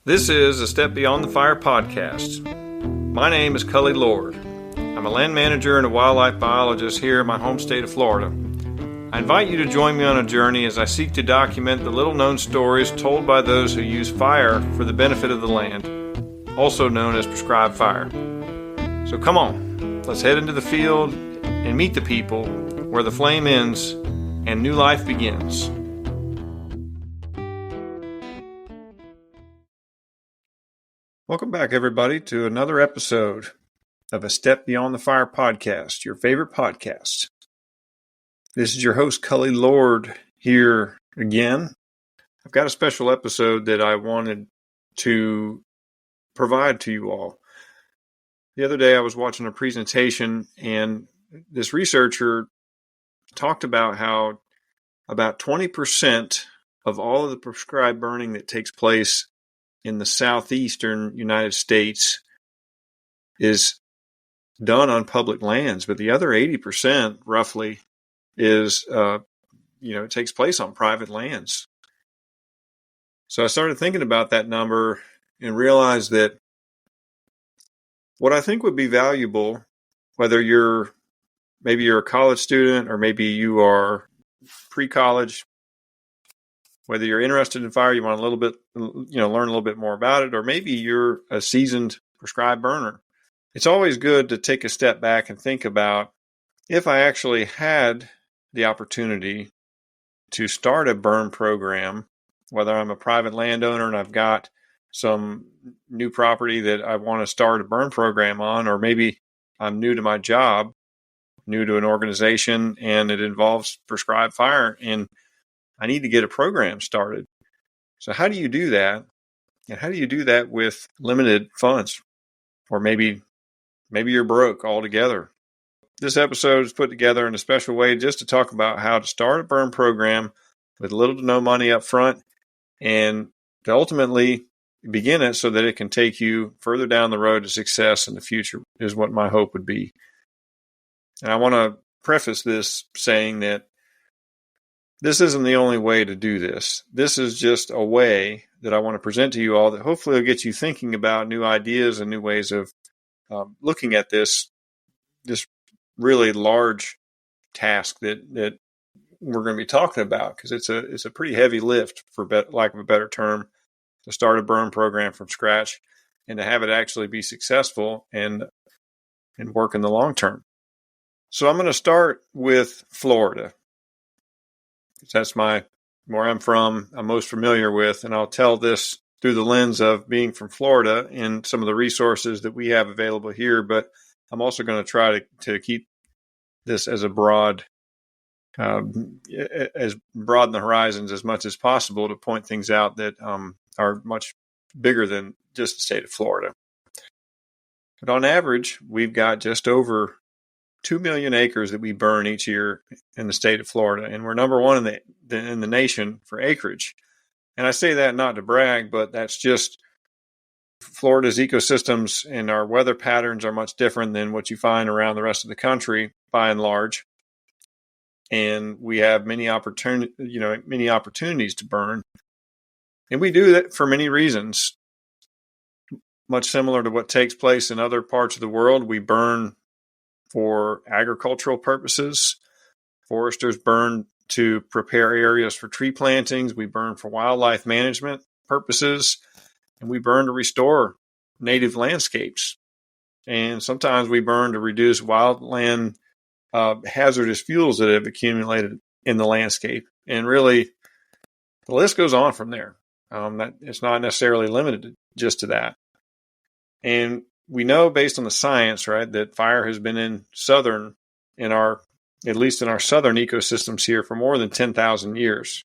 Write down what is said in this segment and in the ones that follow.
This is a Step Beyond the Fire podcast. My name is Cully Lord. I'm a land manager and a wildlife biologist here in my home state of Florida. I invite you to join me on a journey as I seek to document the little-known stories told by those who use fire for the benefit of the land, also known as prescribed fire. So come on, let's head into the field and meet the people where the flame ends and new life begins. Welcome back, everybody, to another episode of a Step Beyond the Fire podcast, your favorite podcast. This is your host, Cully Lord, here again. I've got a special episode that I wanted to provide to you all. The other day, I was watching a presentation, and this researcher talked about how about 20% of all of the prescribed burning that takes place in the southeastern United States is done on public lands, but the other 80% roughly is, it takes place on private lands. So I started thinking about that number and realized that what I think would be valuable, whether maybe you're a college student or maybe you are pre-college, whether you're interested in fire, you want a little bit, learn a little bit more about it, or maybe you're a seasoned prescribed burner. It's always good to take a step back and think about if I actually had the opportunity to start a burn program, whether I'm a private landowner and I've got some new property that I want to start a burn program on, or maybe I'm new to my job, new to an organization, and it involves prescribed fire, and I need to get a program started. So how do you do that? And how do you do that with limited funds? Or maybe you're broke altogether. This episode is put together in a special way just to talk about how to start a burn program with little to no money up front and to ultimately begin it so that it can take you further down the road to success in the future is what my hope would be. And I want to preface this saying that this isn't the only way to do this. This is just a way that I want to present to you all that hopefully will get you thinking about new ideas and new ways of looking at this really large task that we're going to be talking about, because it's a pretty heavy lift, for lack of a better term, to start a burn program from scratch and to have it actually be successful and work in the long term. So I'm going to start with Florida. That's where I'm from, I'm most familiar with, and I'll tell this through the lens of being from Florida and some of the resources that we have available here, but I'm also going to try to keep this as broad in the horizons as much as possible to point things out that are much bigger than just the state of Florida. But on average, we've got just over 2 million acres that we burn each year in the state of Florida, and we're number one in the nation for acreage. And I say that not to brag, but that's just Florida's ecosystems and our weather patterns are much different than what you find around the rest of the country, by and large. And we have many opportunities to burn, and we do that for many reasons. Much similar to what takes place in other parts of the world, we burn for agricultural purposes. Foresters burn to prepare areas for tree plantings. We burn for wildlife management purposes, and we burn to restore native landscapes. And sometimes we burn to reduce wildland hazardous fuels that have accumulated in the landscape. And really, the list goes on from there. That it's not necessarily limited just to that. And we know based on the science, right, that fire has been at least in our southern ecosystems here for more than 10,000 years.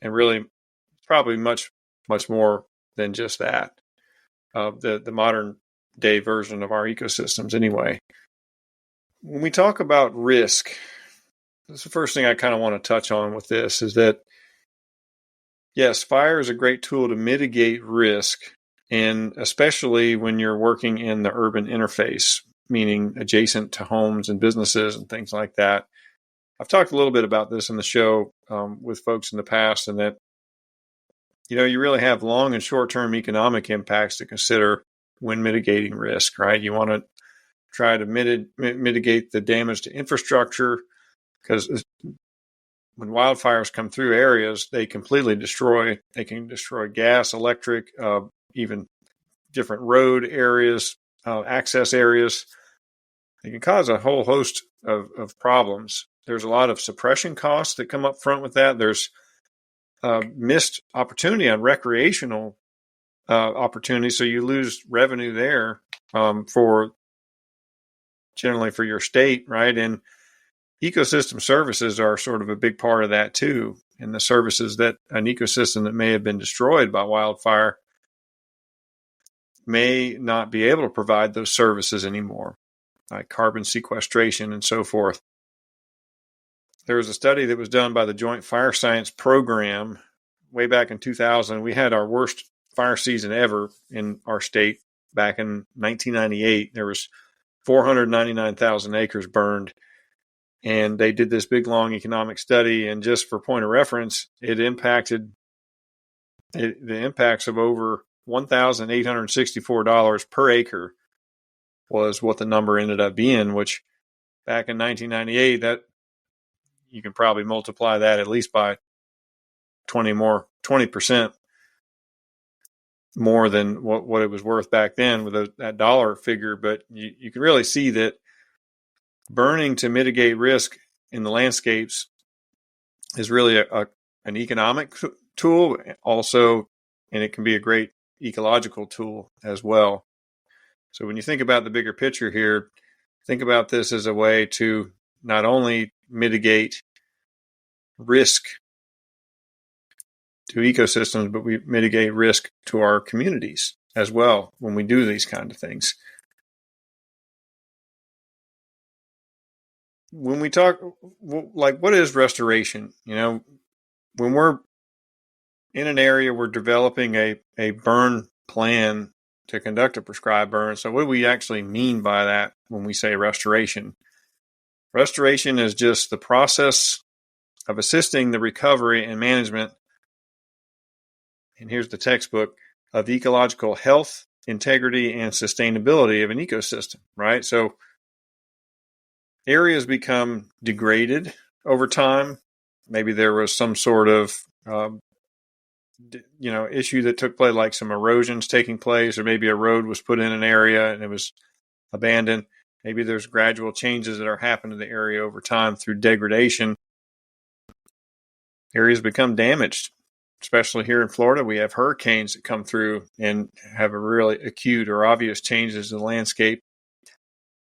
And really, probably much, much more than just that, the modern day version of our ecosystems anyway. When we talk about risk, that's the first thing I kind of want to touch on with this is that, yes, fire is a great tool to mitigate risk, and especially when you're working in the urban interface, meaning adjacent to homes and businesses and things like that. I've talked a little bit about this in the show with folks in the past, and that you really have long and short-term economic impacts to consider when mitigating risk, right? You want to try to mitigate the damage to infrastructure, because when wildfires come through areas, they can destroy gas, electric, even different road areas, access areas. It can cause a whole host of problems. There's a lot of suppression costs that come up front with that. There's missed opportunity on recreational opportunities, so you lose revenue there generally for your state, right? And ecosystem services are sort of a big part of that too. And the services that an ecosystem that may have been destroyed by wildfire may not be able to provide those services anymore, like carbon sequestration and so forth. There was a study that was done by the Joint Fire Science Program way back in 2000. We had our worst fire season ever in our state back in 1998. There was 499,000 acres burned. And they did this big, long economic study. And just for point of reference, the impacts of over $1,864 per acre was what the number ended up being, which back in 1998, that you can probably multiply that at least by 20% more than what it was worth back then with that dollar figure. But you can really see that burning to mitigate risk in the landscapes is really an economic tool also, and it can be a great ecological tool as well. So when you think about the bigger picture here, think about this as a way to not only mitigate risk to ecosystems, but we mitigate risk to our communities as well when we do these kind of things. When we talk, like, what is restoration? When we're in an area, we're developing a burn plan to conduct a prescribed burn. So what do we actually mean by that when we say restoration? Restoration is just the process of assisting the recovery and management, and here's the textbook, of ecological health, integrity, and sustainability of an ecosystem, right? So areas become degraded over time. Maybe there was some sort of issue that took place, like some erosions taking place, or maybe a road was put in an area and it was abandoned. Maybe there's gradual changes that are happening to the area over time through degradation. Areas become damaged, especially here in Florida. We have hurricanes that come through and have a really acute or obvious changes in the landscape.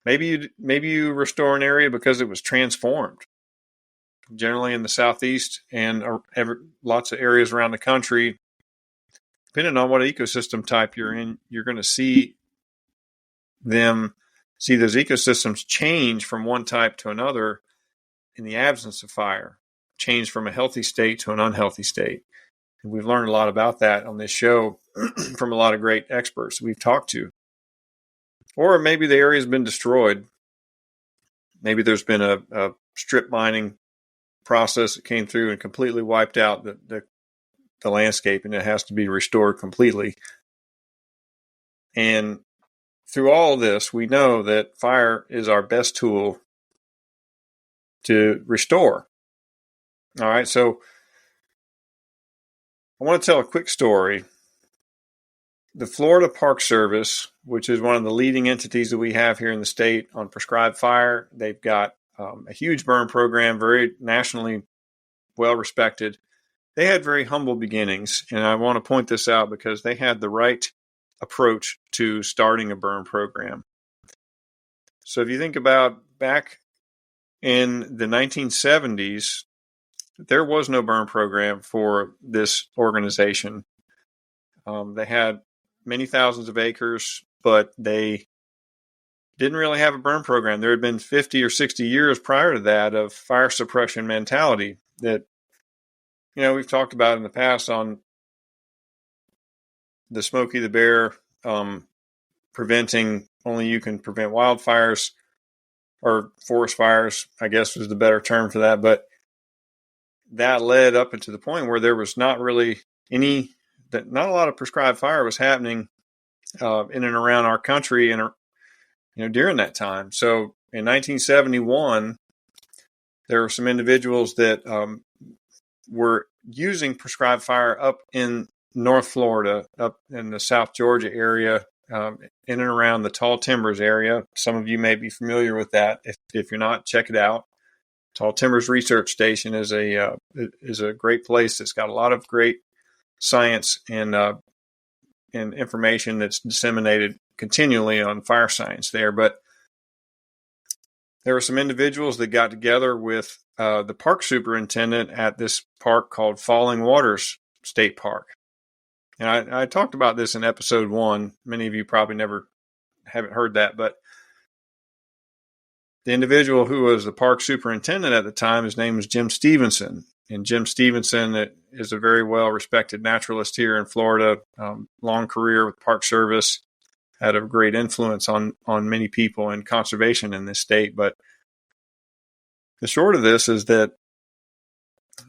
Maybe you restore an area because it was transformed. Generally in the Southeast and lots of areas around the country, depending on what ecosystem type you're in, you're going to see those ecosystems change from one type to another in the absence of fire, change from a healthy state to an unhealthy state. And we've learned a lot about that on this show from a lot of great experts we've talked to. Or maybe the area's been destroyed. Maybe there's been a strip mining process that came through and completely wiped out the landscape, and it has to be restored completely. And through all of this, we know that fire is our best tool to restore. All right, so I want to tell a quick story. The Florida Park Service, which is one of the leading entities that we have here in the state on prescribed fire, they've got a huge burn program, very nationally well respected. They had very humble beginnings, and I want to point this out because they had the right approach to starting a burn program. So if you think about back in the 1970s, there was no burn program for this organization. They had many thousands of acres, but they didn't really have a burn program. There had been 50 or 60 years prior to that of fire suppression mentality that, we've talked about in the past on the Smokey the Bear, preventing, only you can prevent wildfires, or forest fires, I guess was the better term for that. But that led up into the point where there was not really any that not a lot of prescribed fire was happening in and around our country and during that time. So in 1971, there were some individuals that were using prescribed fire up in North Florida, up in the South Georgia area, in and around the Tall Timbers area. Some of you may be familiar with that. If you're not, check it out. Tall Timbers Research Station is a great place that's got a lot of great science and information that's disseminated continually on fire science there. But there were some individuals that got together with the park superintendent at this park called Falling Waters State Park. And I talked about this in episode 1. Many of you probably haven't heard that, but the individual who was the park superintendent at the time, his name was Jim Stevenson. And Jim Stevenson is a very well-respected naturalist here in Florida, long career with Park Service, had a great influence on many people in conservation in this state. But the short of this is that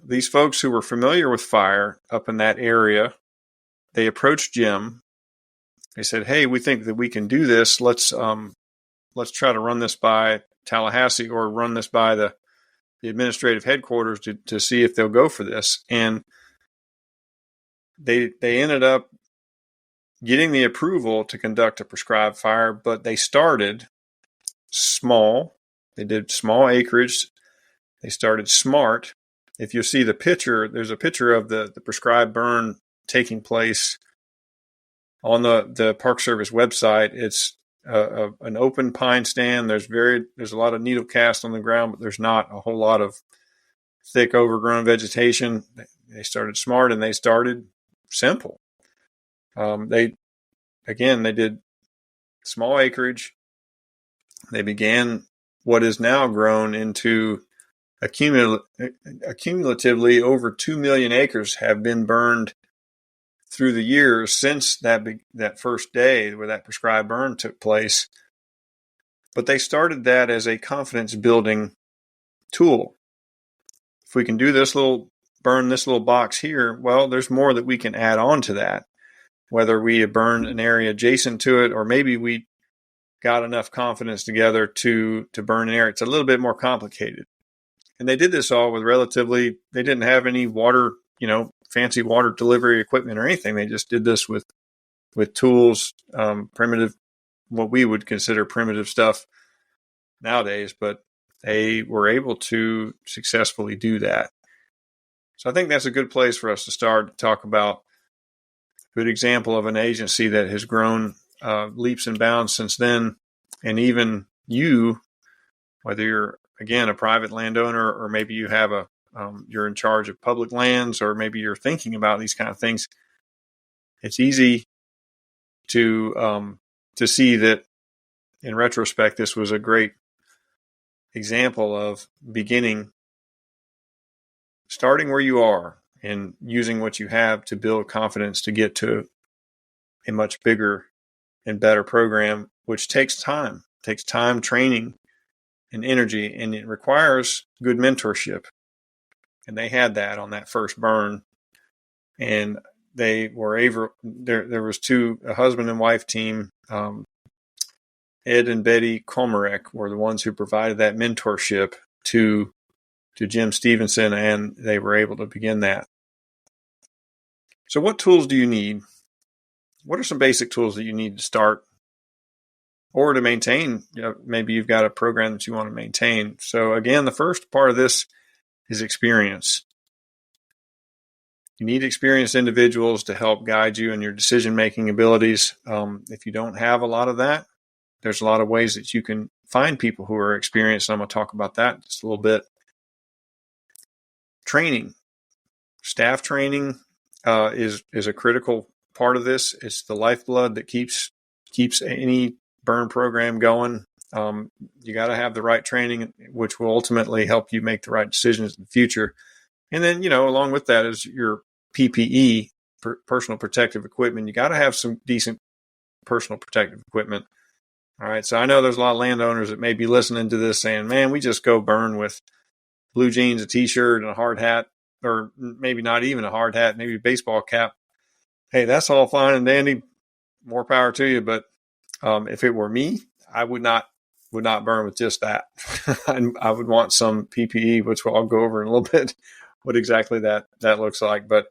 these folks who were familiar with fire up in that area, they approached Jim. They said, "Hey, we think that we can do this. Let's try to run this by Tallahassee or run this by the administrative headquarters to see if they'll go for this." And they ended up getting the approval to conduct a prescribed fire, but they started small. They did small acreage. They started smart. If you see the picture, there's a picture of the prescribed burn taking place on the Park Service website. It's an open pine stand. There's a lot of needle cast on the ground, but there's not a whole lot of thick overgrown vegetation. They started smart and they started simple. They did small acreage. They began what is now grown into accumulatively over 2 million acres have been burned through the years since that first day where that prescribed burn took place. But they started that as a confidence building tool. If we can do burn this little box here, well, there's more that we can add on to that. Whether we burn an area adjacent to it, or maybe we got enough confidence together to burn an area. It's a little bit more complicated. And they did this all with they didn't have any water, fancy water delivery equipment or anything. They just did this with tools, primitive, what we would consider primitive stuff nowadays, but they were able to successfully do that. So I think that's a good place for us to start to talk about a good example of an agency that has grown leaps and bounds since then. And even you, whether you're, again, a private landowner, or maybe you have you're in charge of public lands, or maybe you're thinking about these kind of things, it's easy to see that in retrospect, this was a great example of starting where you are and using what you have to build confidence to get to a much bigger and better program, which takes time, training, and energy, and it requires good mentorship. And they had that on that first burn. And they were able, there was a husband and wife team, Ed and Betty Komarek were the ones who provided that mentorship to Jim Stevenson, and they were able to begin that. So what tools do you need? What are some basic tools that you need to start or to maintain? Maybe you've got a program that you want to maintain. So again, the first part of this is experience. You need experienced individuals to help guide you in your decision-making abilities. If you don't have a lot of that, there's a lot of ways that you can find people who are experienced. And I'm going to talk about that just a little bit. Training. Staff training is a critical part of this. It's the lifeblood that keeps any burn program going. You got to have the right training, which will ultimately help you make the right decisions in the future. And then, along with that is your PPE, personal protective equipment. You got to have some decent personal protective equipment. All right. So I know there's a lot of landowners that may be listening to this saying, man, we just go burn with blue jeans, a t-shirt, and a hard hat, or maybe not even a hard hat, maybe a baseball cap. hey, that's all fine and dandy. More power to you. But if it were me, I would not burn with just that. I would want some PPE, which I'll go over in a little bit, what exactly that looks like. But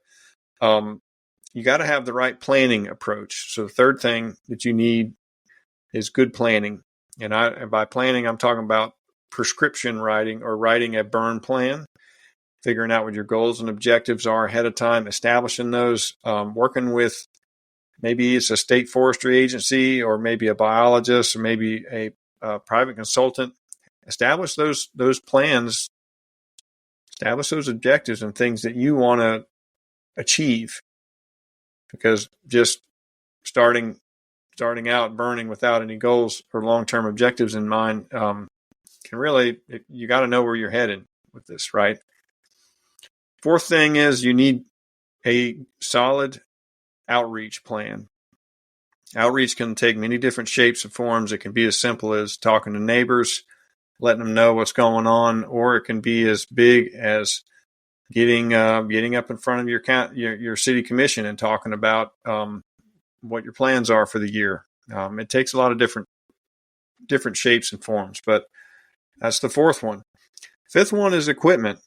you got to have the right planning approach. So the third thing that you need is good planning. And by planning, I'm talking about prescription writing or writing a burn plan, figuring out what your goals and objectives are ahead of time, establishing those, working with maybe it's a state forestry agency or maybe a biologist or maybe a private consultant. Establish those plans, establish those objectives and things that you want to achieve. Because just starting out burning without any goals or long-term objectives in mind can really, you got to know where you're headed with this, right? Fourth thing is you need a solid outreach plan. Outreach can take many different shapes and forms. It can be as simple as talking to neighbors, letting them know what's going on, or it can be as big as getting up in front of your city commission and talking about what your plans are for the year. It takes a lot of different shapes and forms, but that's the fourth one. Fifth one is equipment.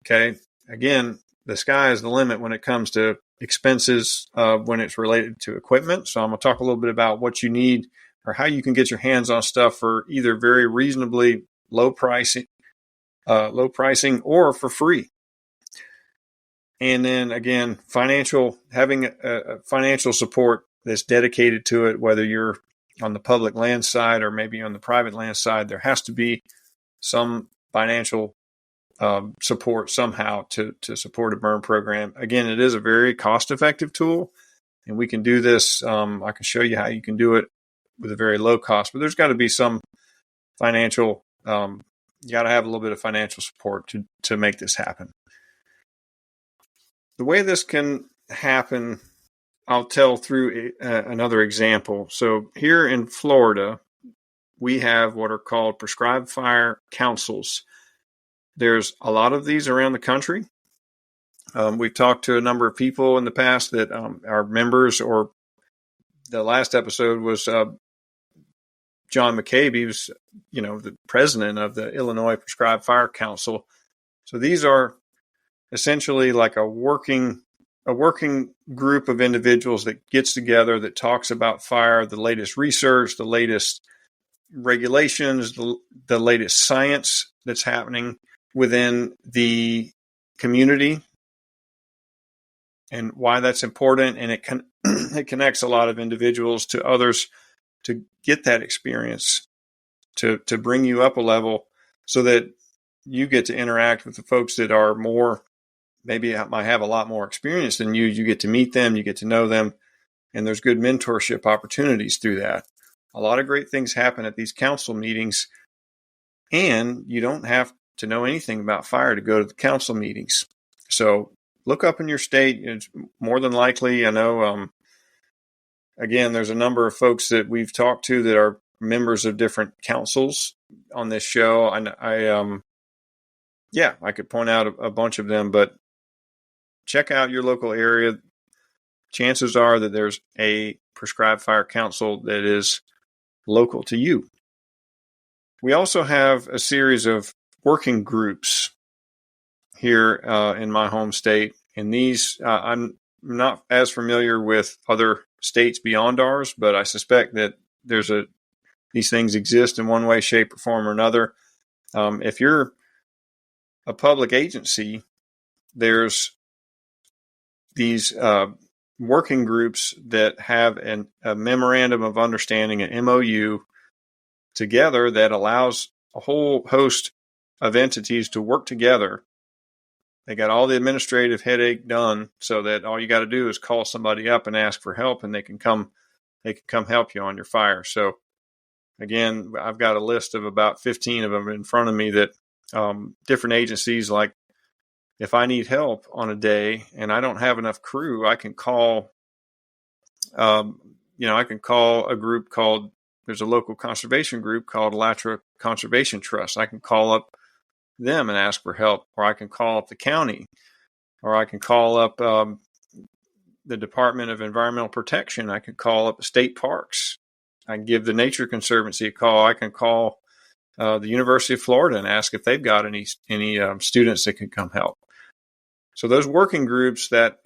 Okay. Again, the sky is the limit when it comes to expenses when it's related to equipment. So I'm going to talk a little bit about what you need or how you can get your hands on stuff for either very reasonably low pricing or for free. And then again, having a financial support that's dedicated to it, whether you're on the public land side or maybe on the private land side, there has to be some financial support somehow to support a burn program. Again, it is a very cost-effective tool, and we can do this. I can show you how you can do it with a very low cost, but there's got to be some financial, you got to have a little bit of financial support to make this happen. The way this can happen, I'll tell through another example. So here in Florida, we have what are called prescribed fire councils. There's a lot of these around the country. We've talked to a number of people in the past that are members, or the last episode was John McCabe. He was, the president of the Illinois Prescribed Fire Council. So these are essentially like a working group of individuals that gets together, that talks about fire, the latest research, the latest regulations, the latest science that's happening within the community and why that's important. And it connects a lot of individuals to others to get that experience, to bring you up a level so that you get to interact with the folks that are more, maybe might have a lot more experience than you. You get to meet them, you get to know them, and there's good mentorship opportunities through that. A lot of great things happen at these council meetings, and you don't have to know anything about fire to go to the council meetings. So look up in your state. It's more than likely, I know, again, there's a number of folks that we've talked to that are members of different councils on this show. I could point out a bunch of them, but check out your local area. Chances are that there's a prescribed fire council that is local to you. We also have a series of working groups here in my home state. And these, I'm not as familiar with other states beyond ours, but I suspect that these things exist in one way, shape, or form or another. If you're a public agency, there's these working groups that have a memorandum of understanding, an MOU, together that allows a whole host of entities to work together. They got all the administrative headache done so that all you got to do is call somebody up and ask for help, and they can come help you on your fire. So again, I've got a list of about 15 of them in front of me that different agencies, like if I need help on a day and I don't have enough crew, I can call, a group called, there's a local conservation group called Alatra Conservation Trust. I can call up them and ask for help, or I can call up the county, or I can call up the Department of Environmental Protection. I can call up state parks. I can give the Nature Conservancy a call. I can call the University of Florida and ask if they've got any students that can come help. So those working groups, that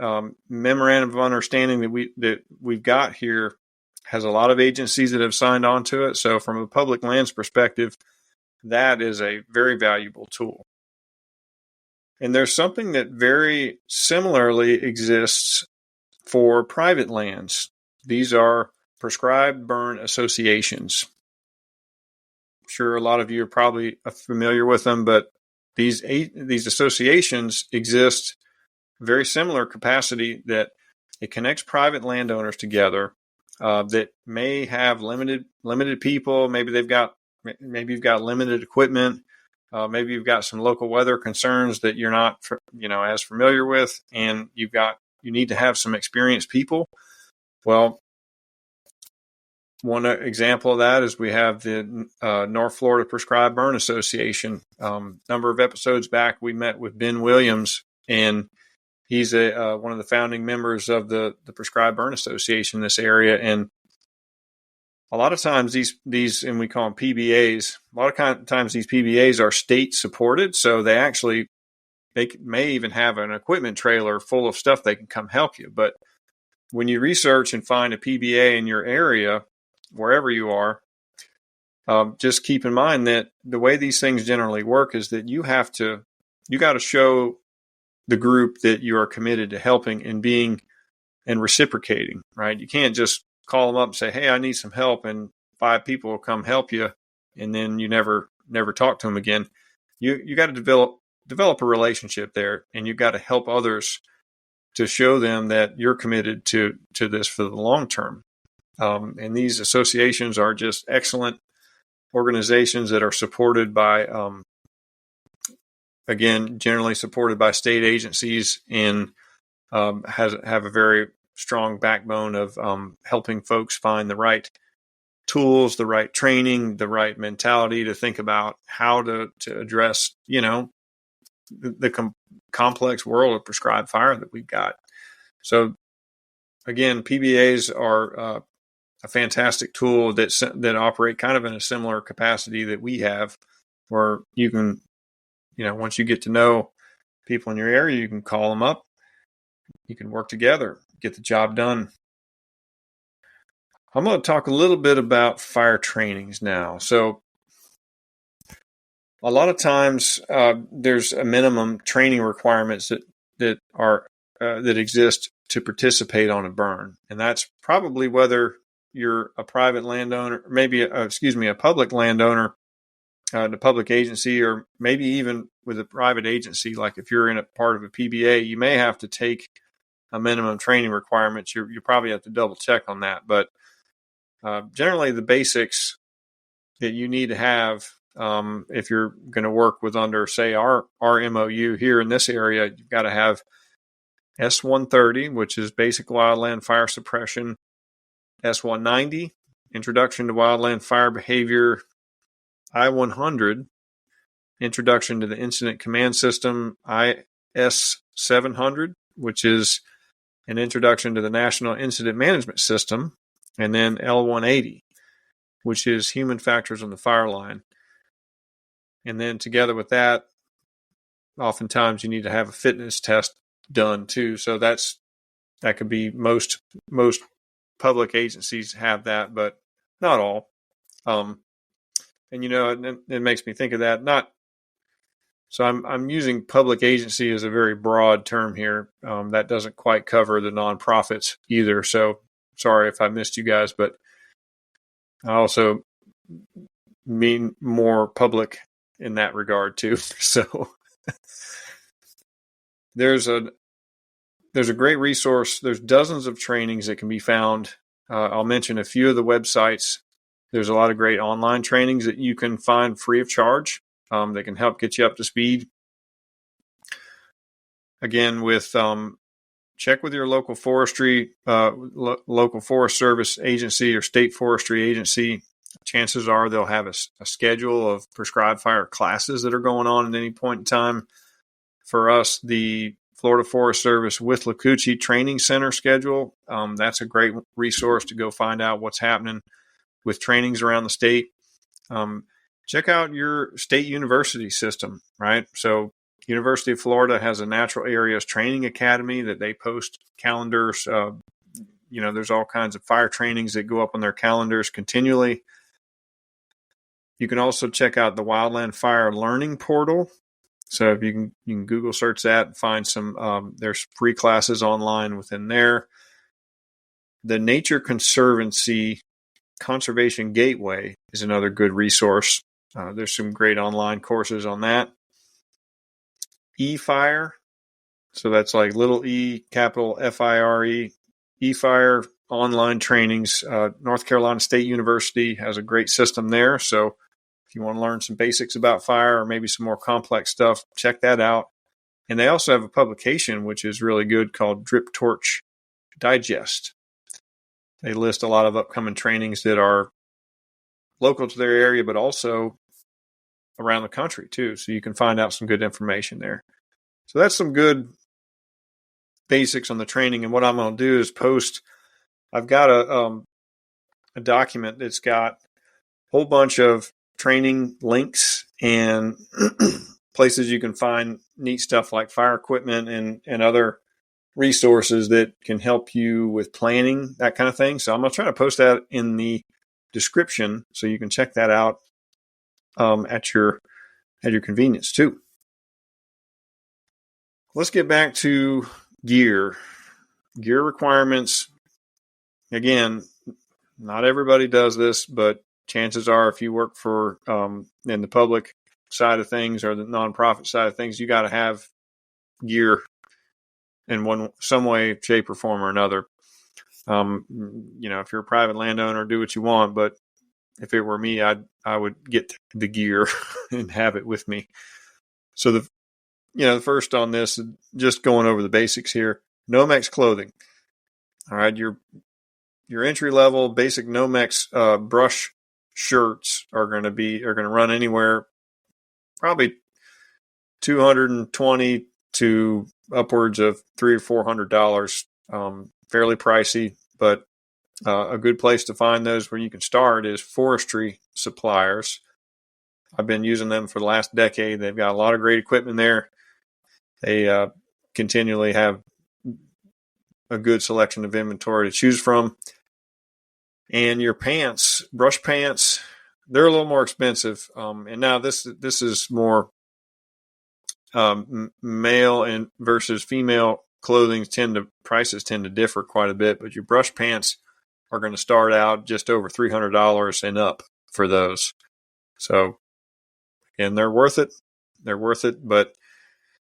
memorandum of understanding that we've got here, has a lot of agencies that have signed on to it. So from a public lands perspective, that is a very valuable tool. And there's something that very similarly exists for private lands. These are prescribed burn associations. I'm sure a lot of you are probably familiar with them, but these associations exist very similar capacity, that it connects private landowners together that may have limited people. Maybe you've got limited equipment. Maybe you've got some local weather concerns that you're not as familiar with, and you need to have some experienced people. Well, one example of that is we have the North Florida Prescribed Burn Association. Number of episodes back, we met with Ben Williams, and he's one of the founding members of the Prescribed Burn Association in this area. And a lot of times these, and we call them PBAs, a lot of times these PBAs are state supported. So they may even have an equipment trailer full of stuff they can come help you. But when you research and find a PBA in your area, wherever you are, just keep in mind that the way these things generally work is that you got to show the group that you are committed to helping and being and reciprocating, right? You can't just call them up and say, hey, I need some help, and 5 people will come help you, and then you never talk to them again. You got to develop a relationship there, and you got to help others to show them that you're committed to this for the long term. And these associations are just excellent organizations that are supported by, again, generally supported by state agencies, and have a very strong backbone of helping folks find the right tools, the right training, the right mentality to think about how to address, the complex world of prescribed fire that we've got. So again, PBAs are a fantastic tool that operate kind of in a similar capacity that we have, where you can, once you get to know people in your area, you can call them up, you can work together, get the job done. I'm going to talk a little bit about fire trainings now. So a lot of times there's a minimum training requirements that exist to participate on a burn. And that's probably whether you're a private landowner, maybe a public landowner, the public agency, or maybe even with a private agency. Like if you're in a part of a PBA, you may have to take a minimum training requirements. You probably have to double check on that. But generally the basics that you need to have if you're going to work with under, say, our MOU here in this area, you've got to have S-130, which is Basic Wildland Fire Suppression, S-190, Introduction to Wildland Fire Behavior, I-100, Introduction to the Incident Command System, IS-700, which is an introduction to the National Incident Management System, and then L-180, which is Human Factors on the Fire Line. And then together with that, oftentimes you need to have a fitness test done too. So that could be most public agencies have that, but not all. And it makes me think of that. So I'm using public agency as a very broad term here. That doesn't quite cover the nonprofits either. So sorry if I missed you guys, but I also mean more public in that regard too. So there's a great resource. There's dozens of trainings that can be found. I'll mention a few of the websites. There's a lot of great online trainings that you can find free of charge. That can help get you up to speed. Again, check with your local forestry, local Forest Service agency or state forestry agency. Chances are they'll have a schedule of prescribed fire classes that are going on at any point in time. For us, the Florida Forest Service with Lacucci Training Center schedule. That's a great resource to go find out what's happening with trainings around the state. Check out your state university system, right? So University of Florida has a natural areas training academy that they post calendars. There's all kinds of fire trainings that go up on their calendars continually. You can also check out the Wildland Fire Learning Portal. So if you can Google search that and find some, there's free classes online within there. The Nature Conservancy Conservation Gateway is another good resource. There's some great online courses on that. eFire, so that's like little e, capital F-I-R-E, eFire online trainings. North Carolina State University has a great system there. So if you want to learn some basics about fire or maybe some more complex stuff, check that out. And they also have a publication which is really good called Drip Torch Digest. They list a lot of upcoming trainings that are local to their area, but also around the country too. So you can find out some good information there. So that's some good basics on the training. And what I'm going to do is post, I've got a document that's got a whole bunch of training links and places you can find neat stuff like fire equipment and other resources that can help you with planning, that kind of thing. So I'm going to try to post that in the description so you can check that out at your convenience too. Let's get back to gear requirements. Again, not everybody does this, but chances are if you work for in the public side of things or the nonprofit side of things, you got to have gear in some way, shape, or form or another. If you're a private landowner, do what you want, but if it were me, I would get the gear and have it with me. So the first on this, just going over the basics here, Nomex clothing. All right, your entry level basic Nomex brush shirts are going to run anywhere probably $220 to upwards of $300 or $400. Fairly pricey, but a good place to find those where you can start is forestry suppliers. I've been using them for the last decade. They've got a lot of great equipment there. They continually have a good selection of inventory to choose from. And your pants, brush pants, they're a little more expensive. And now this is more male and versus female clothing prices tend to differ quite a bit, but your brush pants are going to start out just over $300 and up for those. So, and they're worth it. But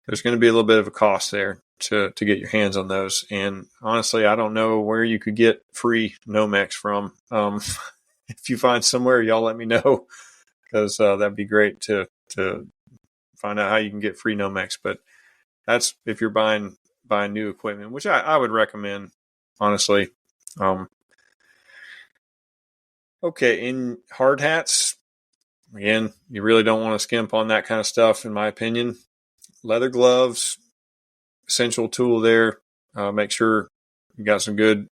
there's going to be a little bit of a cost there to get your hands on those. And honestly, I don't know where you could get free Nomex from. If you find somewhere, y'all let me know, because that'd be great to find out how you can get free Nomex. But that's if you're buying new equipment, which I would recommend, honestly. Okay, in hard hats, again, you really don't want to skimp on that kind of stuff, in my opinion. Leather gloves, essential tool there. Make sure you got some good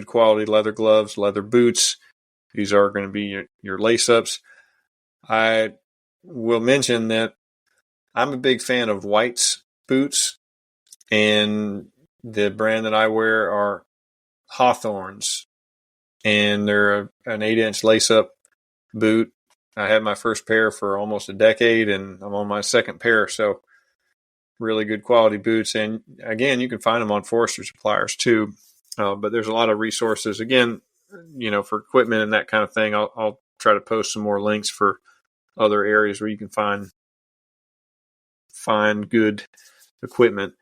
quality leather gloves, leather boots. These are going to be your lace-ups. I will mention that I'm a big fan of White's boots, and the brand that I wear are Hawthorns, and they're an 8-inch lace-up boot. I had my first pair for almost a decade, and I'm on my second pair, so really good quality boots. And again, you can find them on Forester suppliers too, but there's a lot of resources. Again, for equipment and that kind of thing, I'll try to post some more links for other areas where you can find good equipment.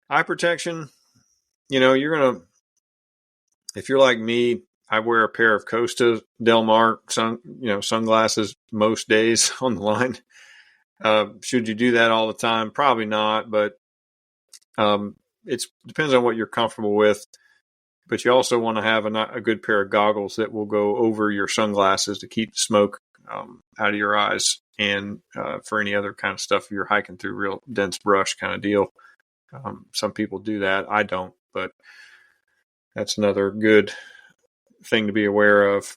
Eye protection, you're going to, if you're like me, I wear a pair of Costa Del Mar sunglasses most days on the line. Should you do that all the time? Probably not, but it depends on what you're comfortable with. But you also want to have a good pair of goggles that will go over your sunglasses to keep the smoke out of your eyes. and for any other kind of stuff, if you're hiking through real dense brush kind of deal. Some people do that. I don't, but that's another good thing to be aware of.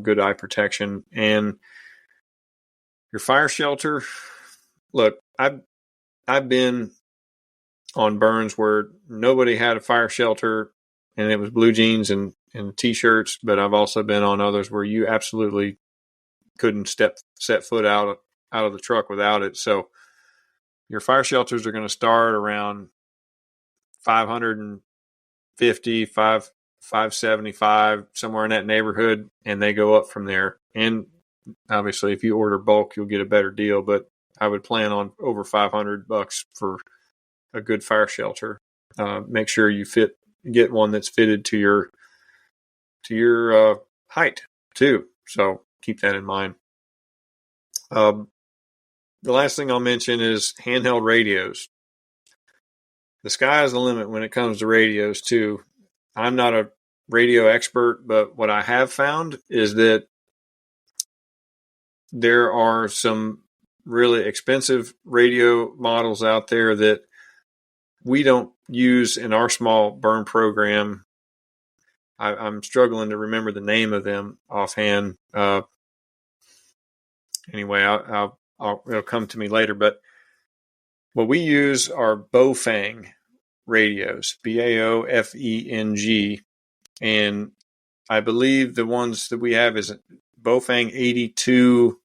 Good eye protection. And your fire shelter. Look, I've been on burns where nobody had a fire shelter and it was blue jeans and t-shirts, but I've also been on others where you absolutely couldn't set foot out of the truck without it. So your fire shelters are going to start around 550, 575, somewhere in that neighborhood, and they go up from there. And obviously, if you order bulk, you'll get a better deal, but I would plan on over $500 for a good fire shelter. Make sure you get one that's fitted to your height too. So keep that in mind. The last thing I'll mention is handheld radios. The sky is the limit when it comes to radios too. I'm not a radio expert, but what I have found is that there are some really expensive radio models out there that we don't use in our small burn program. I'm struggling to remember the name of them offhand. Anyway, it'll come to me later. But what we use are Baofeng radios, Baofeng, and I believe the ones that we have is Baofeng 82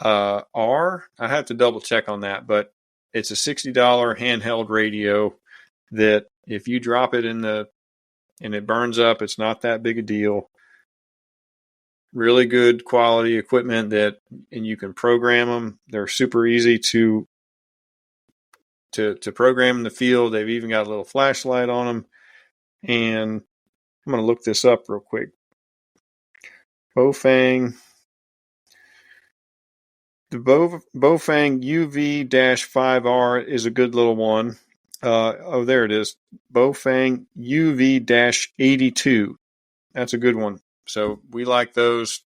R. I have to double check on that, but it's a $60 handheld radio that if you drop it and it burns up, it's not that big a deal. Really good quality equipment and you can program them. They're super easy to program in the field. They've even got a little flashlight on them. And I'm going to look this up real quick. Baofeng. The Baofeng UV-5R is a good little one. There it is. Baofeng UV-82. That's a good one. So we like those.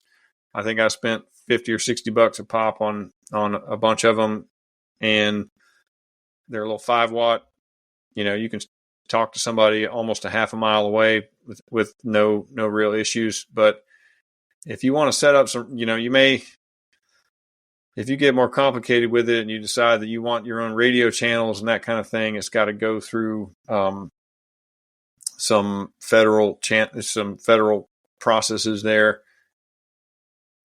I think I spent $50 or $60 a pop on a bunch of them, and they're a little 5-watt. You can talk to somebody almost a half a mile away with no real issues. But if you want to set up some, you may, if you get more complicated with it and you decide that you want your own radio channels and that kind of thing, it's got to go through some federal processes there.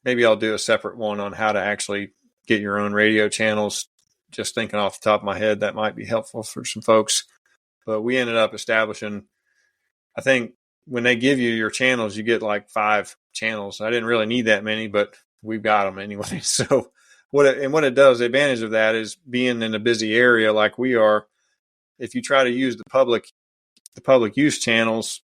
Maybe I'll do a separate one on how to actually get your own radio channels. Just thinking off the top of my head, that might be helpful for some folks. But we ended up establishing, I think when they give you your channels, you get like 5 channels. I didn't really need that many, but we've got them anyway. So what it does, the advantage of that is being in a busy area like we are. If you try to use the public use channels,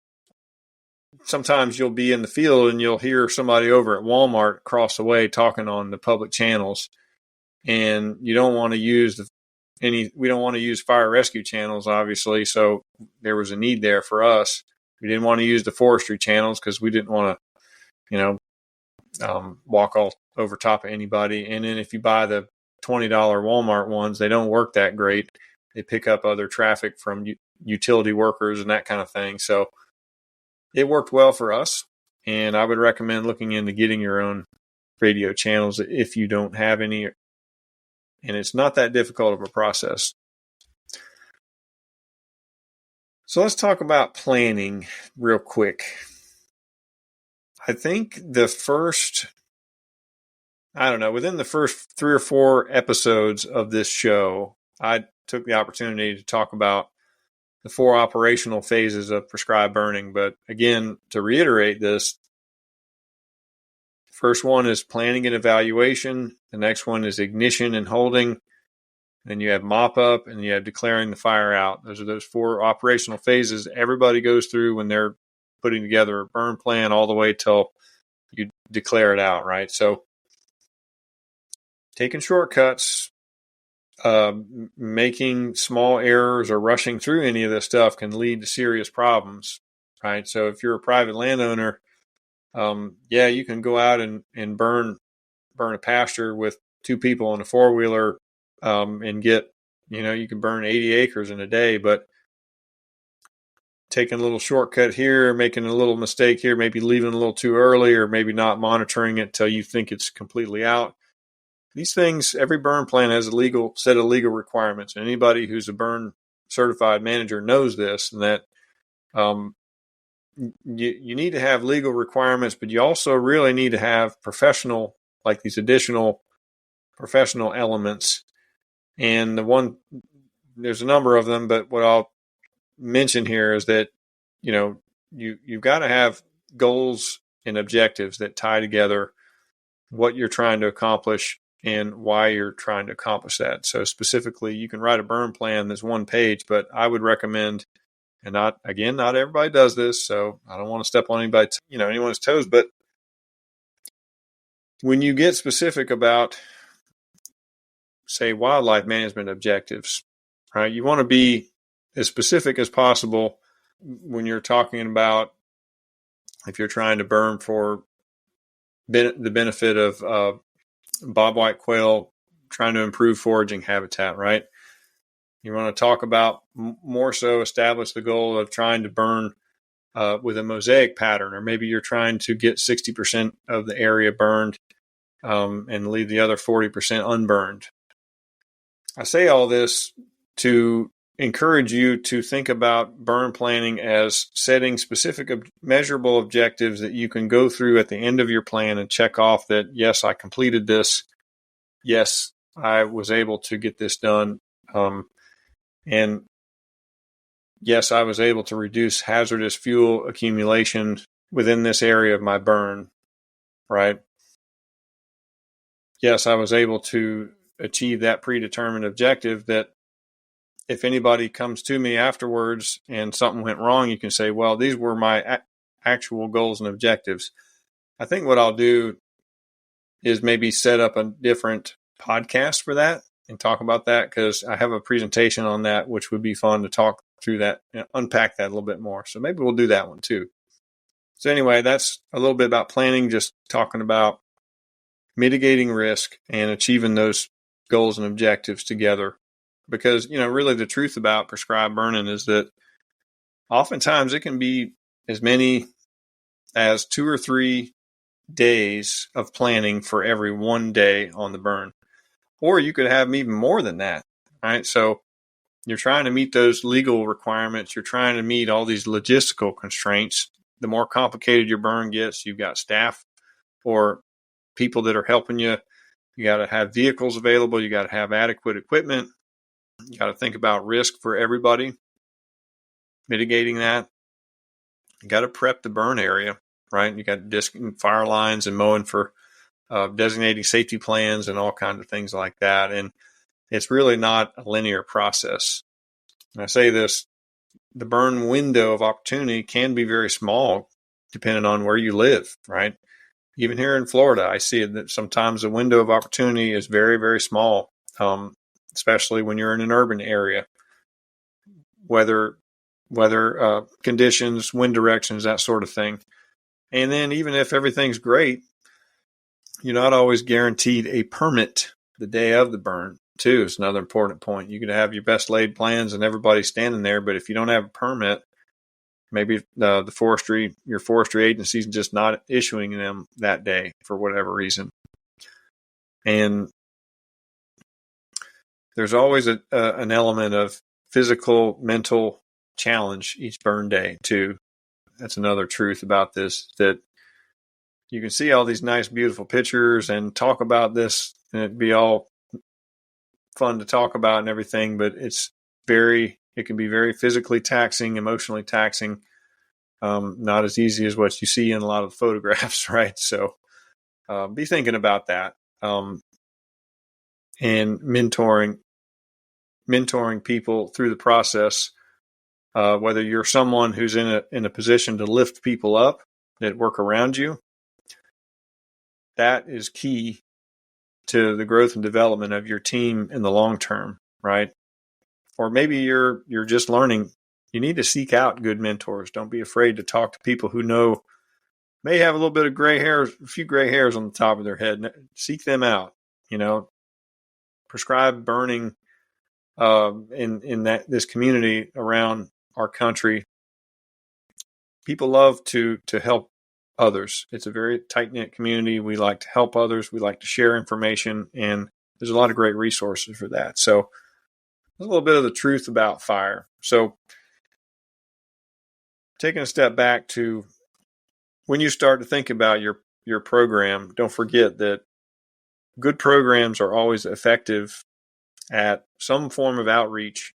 sometimes you'll be in the field and you'll hear somebody over at Walmart across the way talking on the public channels, and you don't want to use we don't want to use fire rescue channels, obviously. So there was a need there for us. We didn't want to use the forestry channels because we didn't want to, walk all over top of anybody. And then if you buy the $20 Walmart ones, they don't work that great. They pick up other traffic from utility workers and that kind of thing. So it worked well for us. And I would recommend looking into getting your own radio channels if you don't have any. And it's not that difficult of a process. So let's talk about planning real quick. I think within the first 3 or 4 episodes of this show, I took the opportunity to talk about the 4 operational phases of prescribed burning. But again, to reiterate this, the first one is planning and evaluation. The next one is ignition and holding. Then you have mop up and you have declaring the fire out. Those are those 4 operational phases everybody goes through when they're putting together a burn plan, all the way till you declare it out, right? So taking shortcuts, making small errors or rushing through any of this stuff can lead to serious problems, right? So if you're a private landowner, you can go out and burn burn a pasture with two people on a four-wheeler and get, you can burn 80 acres in a day, but taking a little shortcut here, making a little mistake here, maybe leaving a little too early, or maybe not monitoring it till you think it's completely out. These things, every burn plan has a set of legal requirements. And anybody who's a burn certified manager knows this, and that you need to have legal requirements, but you also really need to have professional, like these additional professional elements. And there's a number of them, but what I'll mention here is that, you've got to have goals and objectives that tie together what you're trying to accomplish and why you're trying to accomplish that. So specifically, you can write a burn plan that's one page, but I would recommend, and not everybody does this, so I don't want to step on anyone's toes, but when you get specific about, say, wildlife management objectives, right? You want to be as specific as possible when you're talking about, if you're trying to burn for the benefit of bobwhite quail, trying to improve foraging habitat, right? You want to talk about more so establish the goal of trying to burn with a mosaic pattern, or maybe you're trying to get 60% of the area burned and leave the other 40% unburned. I say all this to encourage you to think about burn planning as setting specific measurable objectives that you can go through at the end of your plan and check off that, yes, I completed this. Yes, I was able to get this done. And yes, I was able to reduce hazardous fuel accumulation within this area of my burn, right? Yes, I was able to achieve that predetermined objective that if anybody comes to me afterwards and something went wrong, you can say, well, these were my actual goals and objectives. I think what I'll do is maybe set up a different podcast for that and talk about that, because I have a presentation on that, which would be fun to talk through that and unpack that a little bit more. So maybe we'll do that one too. So anyway, that's a little bit about planning, just talking about mitigating risk and achieving those goals and objectives together. Because, really the truth about prescribed burning is that oftentimes it can be as many as 2 or 3 days of planning for every one day on the burn. Or you could have even more than that, right? So you're trying to meet those legal requirements. You're trying to meet all these logistical constraints. The more complicated your burn gets, you've got staff or people that are helping you. You got to have vehicles available. You got to have adequate equipment. You got to think about risk for everybody, mitigating that. You got to prep the burn area, right? You got disking fire lines and mowing for designating safety plans and all kinds of things like that. And it's really not a linear process. And I say this, the burn window of opportunity can be very small depending on where you live, right? Even here in Florida, I see that sometimes the window of opportunity is very, very small, especially when you're in an urban area. Weather conditions, wind directions, that sort of thing. And then even if everything's great, you're not always guaranteed a permit the day of the burn, too, is another important point. You could have your best laid plans and everybody standing there, but if you don't have a permit, maybe your forestry agency is just not issuing them that day for whatever reason. And there's always an element of physical, mental challenge each burn day, too. That's another truth about this, that you can see all these nice, beautiful pictures and talk about this, and it'd be all fun to talk about and everything, but it can be very physically taxing, emotionally taxing, not as easy as what you see in a lot of photographs, right? So be thinking about that. And mentoring people through the process, whether you're someone who's in a position to lift people up that work around you, that is key to the growth and development of your team in the long term, right? Or maybe you're just learning. You need to seek out good mentors. Don't be afraid to talk to people who know may have a little bit of gray hairs, a few gray hairs on the top of their head. Seek them out. Prescribed burning in this community around our country. People love to help others. It's a very tight-knit community. We like to help others. We like to share information, and there's a lot of great resources for that. So a little bit of the truth about fire. So taking a step back to when you start to think about your program, don't forget that good programs are always effective at some form of outreach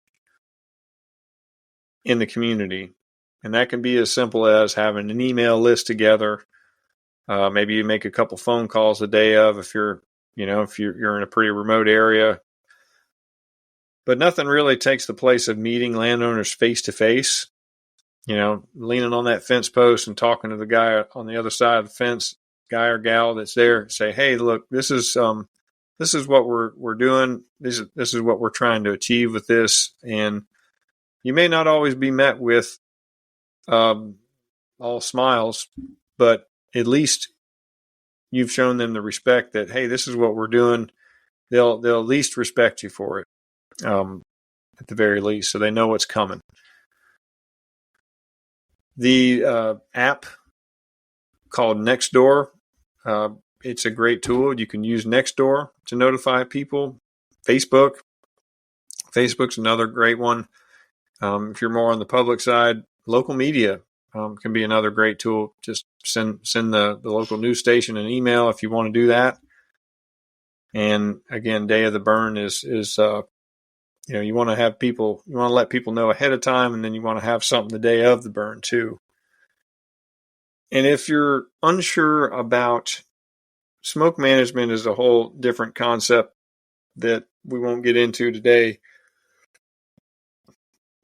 in the community. And that can be as simple as having an email list together. Maybe you make a couple phone calls a day of if you're in a pretty remote area. But nothing really takes the place of meeting landowners face to face. Leaning on that fence post and talking to the guy on the other side of the fence, guy or gal that's there, say, "Hey, look, this is what we're doing. This is what we're trying to achieve with this." And you may not always be met with all smiles, but at least you've shown them the respect that, hey, this is what we're doing. They'll at least respect you for it, at the very least, so they know what's coming. The app called Nextdoor, it's a great tool. You can use Nextdoor to notify people. Facebook's another great one. If you're more on the public side, local media can be another great tool. Just send the local news station an email if you want to do that. And again, day of the burn is you want to let people know ahead of time, and then you want to have something the day of the burn too. And if you're unsure about smoke management, is a whole different concept that we won't get into today.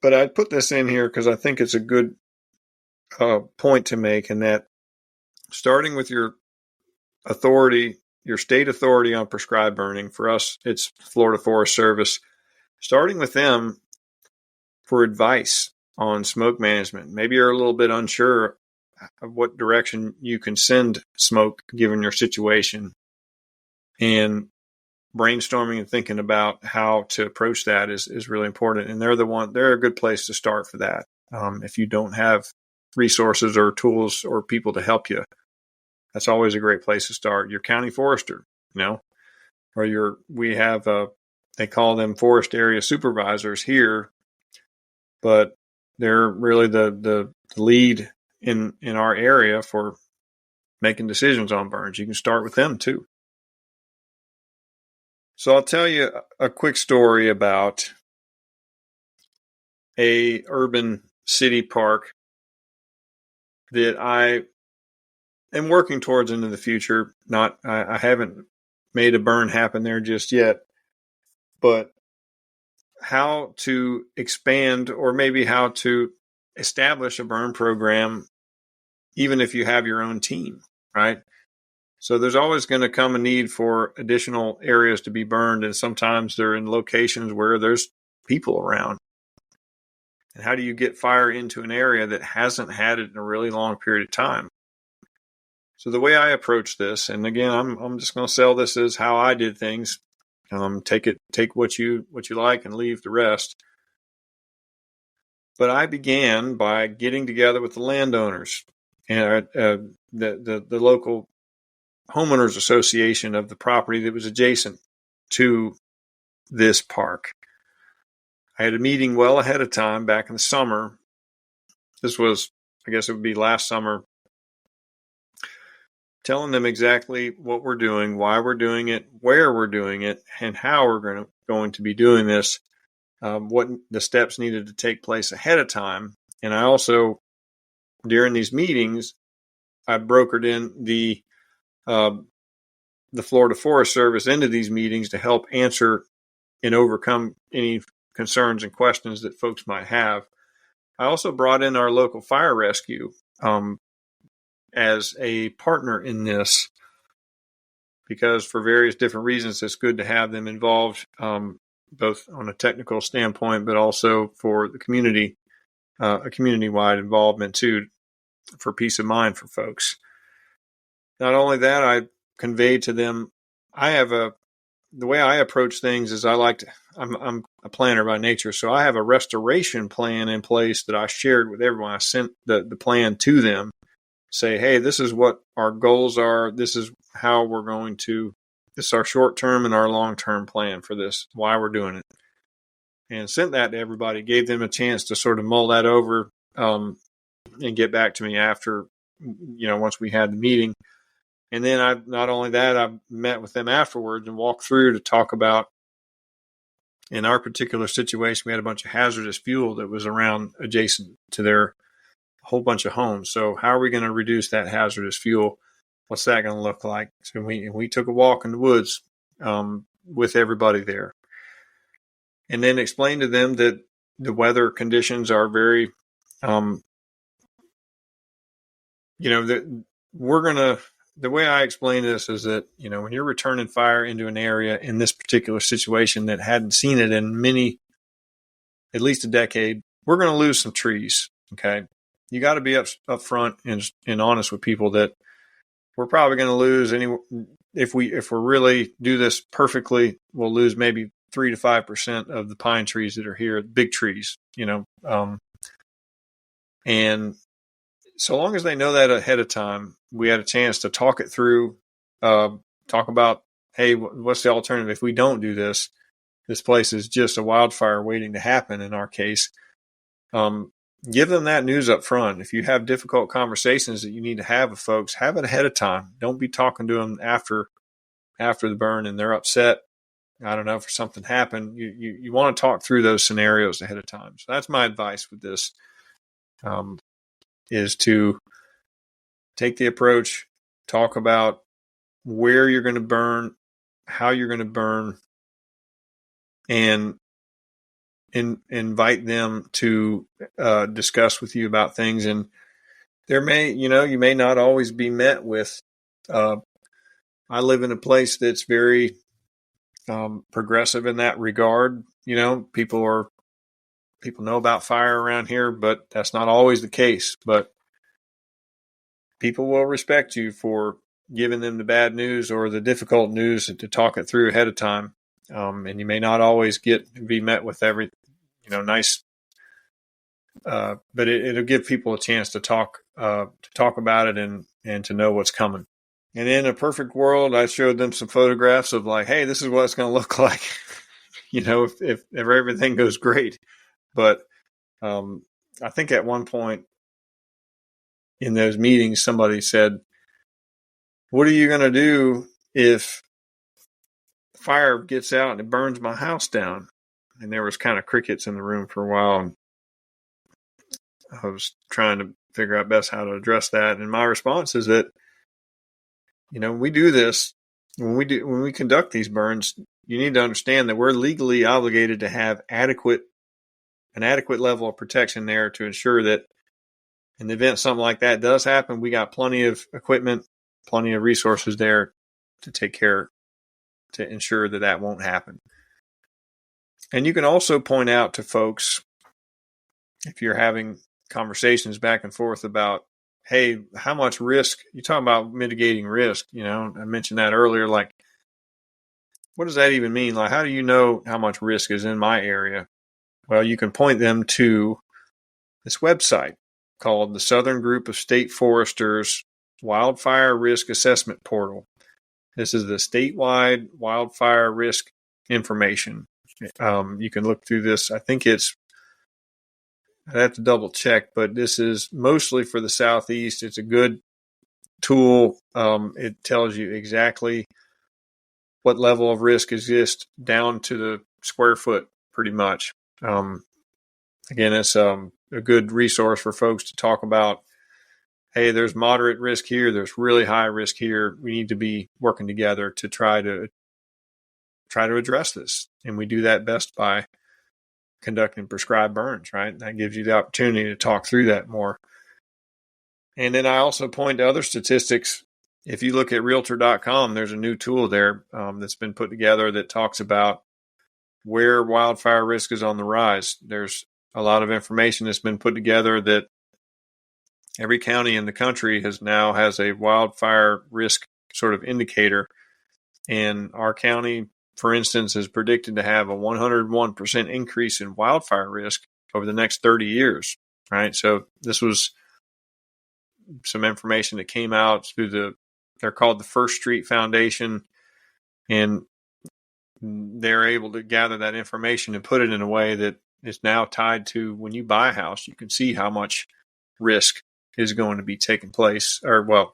But I'd put this in here because I think it's a good point to make, and that starting with your authority, your state authority on prescribed burning, for us, it's Florida Forest Service, starting with them for advice on smoke management. Maybe you're a little bit unsure of what direction you can send smoke given your situation, and brainstorming and thinking about how to approach that is really important. And they're a good place to start for that. If you don't have resources or tools or people to help you, that's always a great place to start. Your county forester, or we have they call them forest area supervisors here, but they're really the lead in our area for making decisions on burns. You can start with them too. So I'll tell you a quick story about a urban city park that I am working towards into the future. I haven't made a burn happen there just yet, but how to expand or maybe how to establish a burn program, even if you have your own team, right? So there's always going to come a need for additional areas to be burned, and sometimes they're in locations where there's people around. And how do you get fire into an area that hasn't had it in a really long period of time? So the way I approach this, and again, I'm just going to sell this as how I did things. Take what you like and leave the rest. But I began by getting together with the landowners and the local homeowners association of the property that was adjacent to this park. I had a meeting well ahead of time back in the summer. This was, I guess it would be last summer, telling them exactly what we're doing, why we're doing it, where we're doing it, and how we're going to be doing this, what the steps needed to take place ahead of time. And I also, during these meetings, I brokered in the Florida Forest Service into these meetings to help answer and overcome any concerns and questions that folks might have. I also brought in our local fire rescue as a partner in this, because for various different reasons, it's good to have them involved, both on a technical standpoint, but also for the community, a community-wide involvement too, for peace of mind for folks. Not only that, I conveyed to them, the way I approach things is I'm a planner by nature. So I have a restoration plan in place that I shared with everyone. I sent the plan to them, say, hey, this is what our goals are. This is how we're going to, this is our short-term and our long-term plan for this, why we're doing it. And sent that to everybody, gave them a chance to sort of mull that over and get back to me after, once we had the meeting. And then not only that, I met with them afterwards and walked through to talk about, in our particular situation, we had a bunch of hazardous fuel that was around adjacent to their whole bunch of homes. So how are we going to reduce that hazardous fuel? What's that going to look like? So we took a walk in the woods with everybody there. And then explained to them that the weather conditions are very, that the way I explain this is that, when you're returning fire into an area in this particular situation that hadn't seen it in at least a decade, we're going to lose some trees. Okay. You got to be up front and honest with people that we're probably going to lose if we really do this perfectly, we'll lose maybe 3 to 5% of the pine trees that are here, big trees, and so long as they know that ahead of time, we had a chance to talk it through, talk about, hey, what's the alternative? If we don't do this, this place is just a wildfire waiting to happen in our case. Give them that news up front. If you have difficult conversations that you need to have with folks, have it ahead of time. Don't be talking to them after the burn and they're upset. I don't know, if something happened. You want to talk through those scenarios ahead of time. So that's my advice with this, is to take the approach, talk about where you're going to burn, how you're going to burn, and invite them to discuss with you about things. And you may not always be met with, I live in a place that's very progressive in that regard. People know about fire around here, but that's not always the case. But people will respect you for giving them the bad news or the difficult news to talk it through ahead of time. And you may not always be met with every, nice, but it'll give people a chance to talk about it and to know what's coming. And in a perfect world, I showed them some photographs of like, hey, this is what it's going to look like, if everything goes great. But I think at one point in those meetings, somebody said, what are you going to do if fire gets out and it burns my house down? And there was kind of crickets in the room for a while. And I was trying to figure out best how to address that. And my response is that, we do this, when we conduct these burns, you need to understand that we're legally obligated to have an adequate level of protection there to ensure that in the event something like that does happen, we got plenty of equipment, plenty of resources there to take care, to ensure that won't happen. And you can also point out to folks, if you're having conversations back and forth about, hey, how much risk, you talk about mitigating risk, I mentioned that earlier, like, what does that even mean? Like, how do you know how much risk is in my area? Well, you can point them to this website called the Southern Group of State Foresters Wildfire Risk Assessment Portal. This is the statewide wildfire risk information. You can look through this. I think I'd have to double check, but this is mostly for the Southeast. It's a good tool. It tells you exactly what level of risk exists down to the square foot, pretty much. Again, it's a good resource for folks to talk about, hey, there's moderate risk here, there's really high risk here. We need to be working together to try to address this. And we do that best by conducting prescribed burns, right? That gives you the opportunity to talk through that more. And then I also point to other statistics. If you look at realtor.com, there's a new tool there that's been put together that talks about where wildfire risk is on the rise. There's a lot of information that's been put together that Every county in the country has a wildfire risk sort of indicator. And our county, for instance, is predicted to have a 101% increase in wildfire risk over the next 30 years, right? So this was some information that came out through they're called the First Street Foundation, and they're able to gather that information and put it in a way that is now tied to when you buy a house, you can see how much risk is going to be taking place, or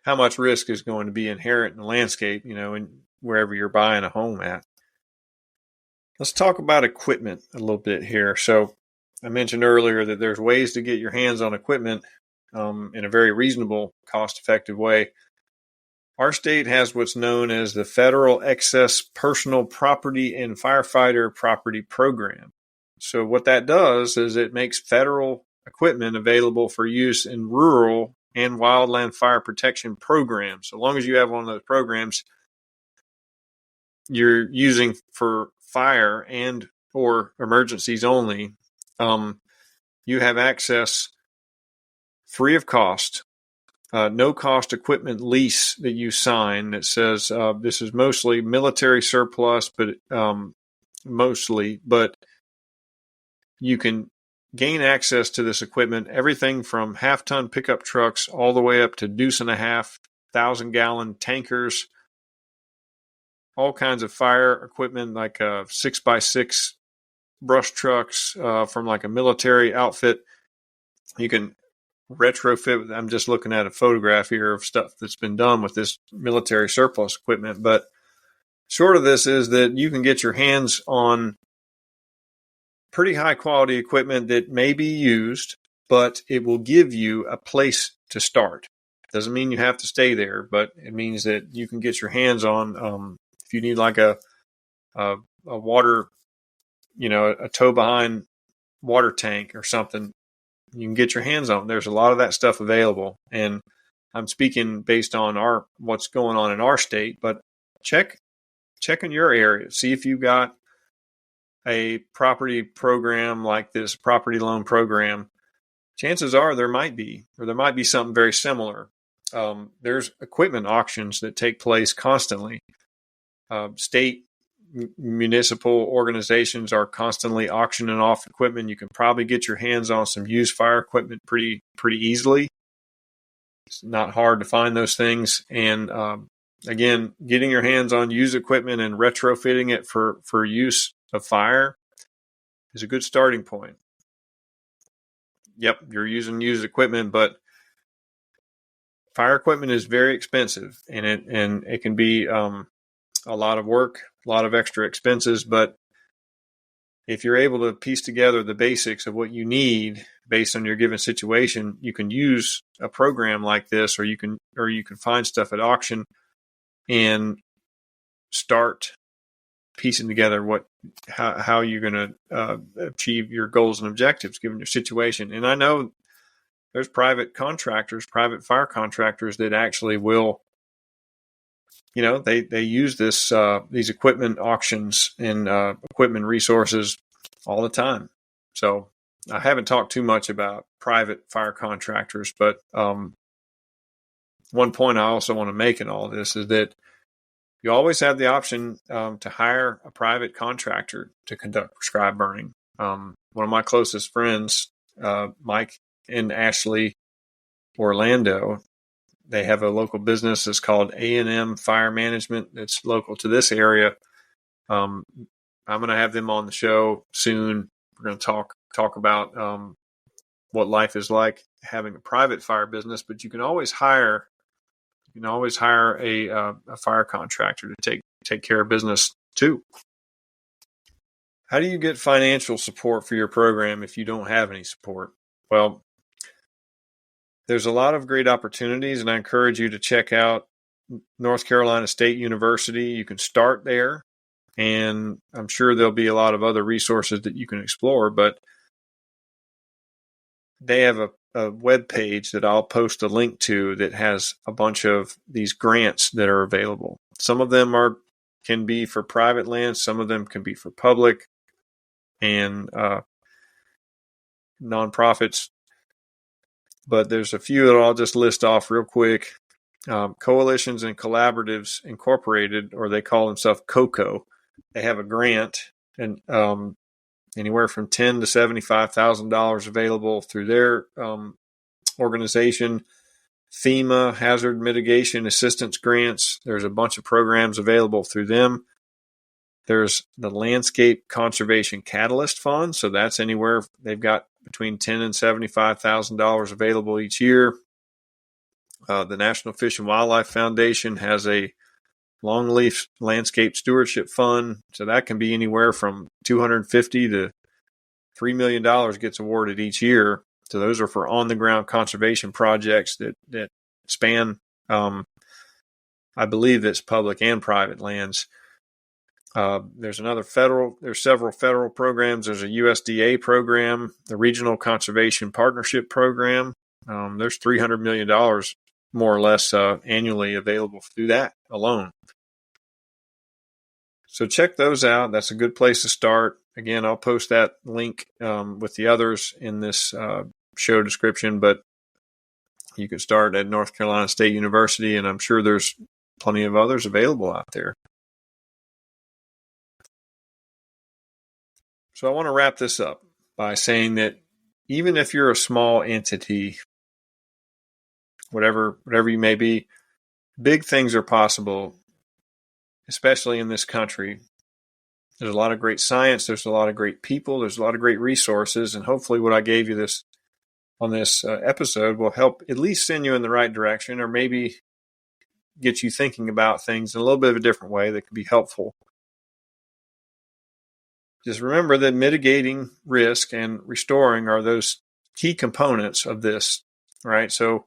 how much risk is going to be inherent in the landscape, and wherever you're buying a home at. Let's talk about equipment a little bit here. So I mentioned earlier that there's ways to get your hands on equipment in a very reasonable, cost-effective way. Our state has what's known as the Federal Excess Personal Property and Firefighter Property Program. So what that does is it makes federal equipment available for use in rural and wildland fire protection programs. So long as you have one of those programs you're using for fire and or emergencies only, you have access free of cost, no cost equipment lease that you sign that says this is mostly military surplus, but you can gain access to this equipment, everything from half-ton pickup trucks all the way up to deuce and a half 1,000-gallon tankers, all kinds of fire equipment like 6x6 brush trucks from like a military outfit. You can retrofit. I'm just looking at a photograph here of stuff that's been done with this military surplus equipment. But short of this is that you can get your hands on pretty high quality equipment that may be used, but it will give you a place to start. Doesn't mean you have to stay there, but it means that you can get your hands on, if you need like a water, a tow behind water tank or something, you can get your hands on. There's a lot of that stuff available. And I'm speaking based on what's going on in our state, but check in your area. See if you've got a property program like this property loan program. Chances are there might be something very similar. There's equipment auctions that take place constantly. State municipal organizations are constantly auctioning off equipment. You can probably get your hands on some used fire equipment pretty easily. It's not hard to find those things. And again, getting your hands on used equipment and retrofitting it for use of fire is a good starting point. Yep, you're using used equipment, but fire equipment is very expensive, and it can be a lot of work, a lot of extra expenses. But if you're able to piece together the basics of what you need based on your given situation, you can use a program like this, or you can find stuff at auction and start piecing together how you're going to achieve your goals and objectives given your situation. And I know there's private fire contractors that actually will, they use these equipment auctions and equipment resources all the time. So I haven't talked too much about private fire contractors, but one point I also want to make in all this is that you always have the option to hire a private contractor to conduct prescribed burning. One of my closest friends, Mike and Ashley Orlando, they have a local business that's called A&M Fire Management that's local to this area. I'm going to have them on the show soon. We're going to talk about what life is like having a private fire business, but you can always hire a fire contractor to take care of business too. How do you get financial support for your program if you don't have any support? Well, there's a lot of great opportunities, and I encourage you to check out North Carolina State University. You can start there, and I'm sure there'll be a lot of other resources that you can explore, but they have a web page that I'll post a link to that has a bunch of these grants that are available. Some of them can be for private land, some of them can be for public, and nonprofits but there's a few that I'll just list off real quick. Coalitions and Collaboratives Incorporated, or they call themselves COCO. They have a grant and anywhere from $10,000 to $75,000 available through their organization. FEMA, Hazard Mitigation Assistance Grants. There's a bunch of programs available through them. There's the Landscape Conservation Catalyst Fund. So that's anywhere. They've got between $10,000 and $75,000 available each year. The National Fish and Wildlife Foundation has a Longleaf Landscape Stewardship Fund. So that can be anywhere from $250,000 to $3 million gets awarded each year. So those are for on-the-ground conservation projects that span, I believe it's public and private lands. There's several federal programs. There's a USDA program, the Regional Conservation Partnership Program. There's $300 million more or less annually available through that alone. So check those out. That's a good place to start. Again, I'll post that link with the others in this show description, but you can start at North Carolina State University, and I'm sure there's plenty of others available out there. So I want to wrap this up by saying that even if you're a small entity, whatever you may be, big things are possible, especially in this country. There's a lot of great science. There's a lot of great people. There's a lot of great resources. And hopefully what I gave you on this episode will help at least send you in the right direction, or maybe get you thinking about things in a little bit of a different way that could be helpful. Just remember that mitigating risk and restoring are those key components of this, right? So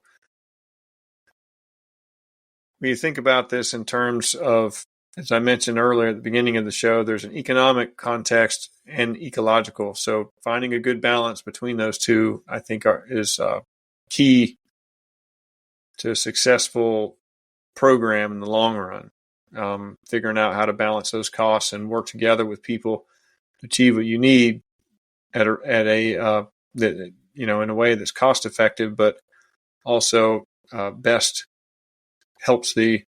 when you think about this in terms of, as I mentioned earlier at the beginning of the show, there's an economic context and ecological. So finding a good balance between those two, I think, is key to a successful program in the long run. Figuring out how to balance those costs and work together with people to achieve what you need in a way that's cost effective, but also best helps your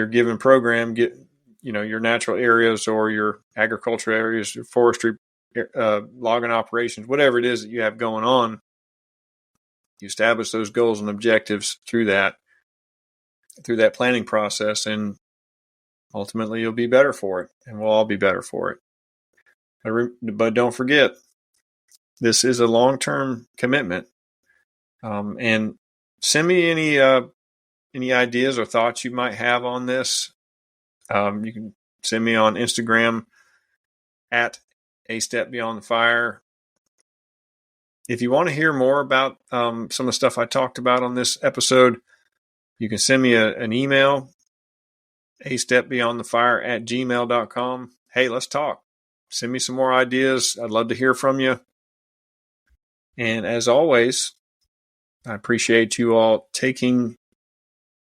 given program get, your natural areas or your agricultural areas, your forestry, logging operations, whatever it is that you have going on. You establish those goals and objectives through that planning process, and ultimately you'll be better for it, and we'll all be better for it. But don't forget, this is a long-term commitment. And send me any ideas or thoughts you might have on this. You can send me on Instagram at A Step Beyond the Fire. If you want to hear more about some of the stuff I talked about on this episode, you can send me an email, astepbeyondthefire@gmail.com. Hey, let's talk. Send me some more ideas. I'd love to hear from you. And as always, I appreciate you all taking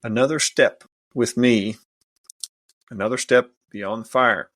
another step with me, another step beyond the fire.